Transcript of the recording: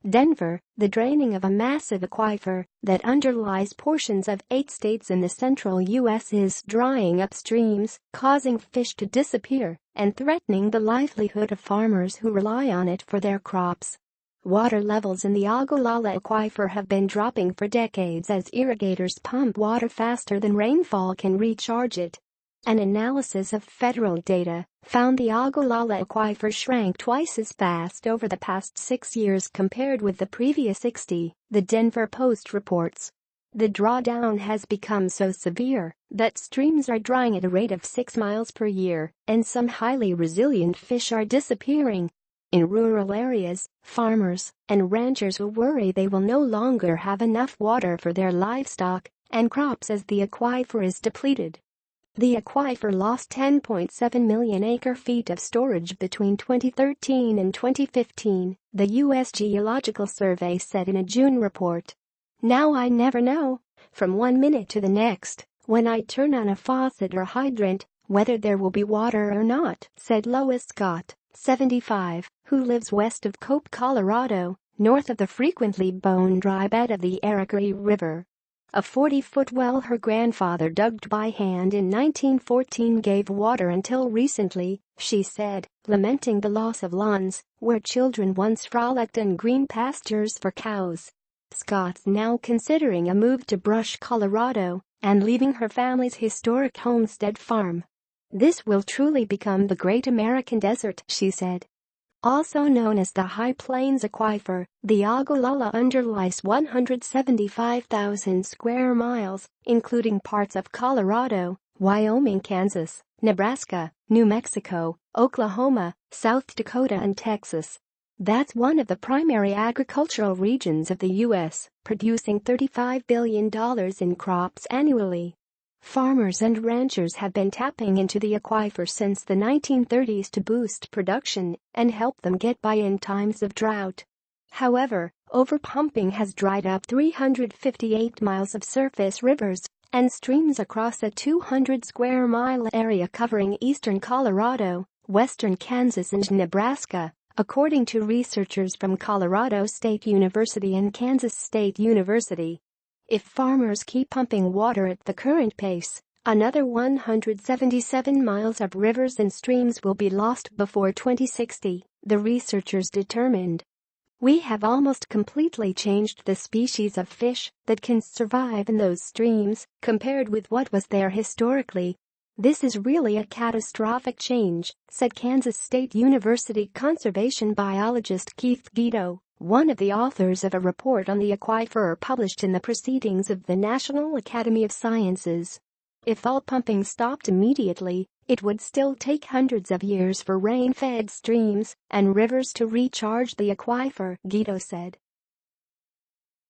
Denver, the draining of a massive aquifer that underlies portions of 8 states in the central U.S. is drying up streams, causing fish to disappear, and threatening the livelihood of farmers who rely on it for their crops. Water levels in the Ogallala aquifer have been dropping for decades as irrigators pump water faster than rainfall can recharge it. An analysis of federal data found the Ogallala aquifer shrank twice as fast over the past 6 years compared with the previous 60, the Denver Post reports. The drawdown has become so severe that streams are drying at a rate of 6 miles per year, and some highly resilient fish are disappearing. In rural areas, farmers and ranchers will worry they will no longer have enough water for their livestock and crops as the aquifer is depleted. The aquifer lost 10.7 million acre-feet of storage between 2013 and 2015, the U.S. Geological Survey said in a June report. "Now I never know, from 1 minute to the next, when I turn on a faucet or hydrant, whether there will be water or not," said Lois Scott, 75, who lives west of Cope, Colorado, north of the frequently bone-dry bed of the Irrigators River. A 40-foot well her grandfather dug by hand in 1914 gave water until recently, she said, lamenting the loss of lawns where children once frolicked and green pastures for cows. Scott's now considering a move to Brush, Colorado, and leaving her family's historic homestead farm. "This will truly become the Great American Desert," she said. Also known as the High Plains Aquifer, the Ogallala underlies 175,000 square miles, including parts of Colorado, Wyoming, Kansas, Nebraska, New Mexico, Oklahoma, South Dakota and Texas. That's one of the primary agricultural regions of the U.S., producing $35 billion in crops annually. Farmers and ranchers have been tapping into the aquifer since the 1930s to boost production and help them get by in times of drought. However, overpumping has dried up 358 miles of surface rivers and streams across a 200-square-mile area covering eastern Colorado, western Kansas and Nebraska, according to researchers from Colorado State University and Kansas State University. If farmers keep pumping water at the current pace, another 177 miles of rivers and streams will be lost before 2060, the researchers determined. "We have almost completely changed the species of fish that can survive in those streams compared with what was there historically. This is really a catastrophic change," said Kansas State University conservation biologist Keith Guido, one of the authors of a report on the aquifer published in the Proceedings of the National Academy of Sciences. If all pumping stopped immediately, it would still take hundreds of years for rain-fed streams and rivers to recharge the aquifer, Guido said.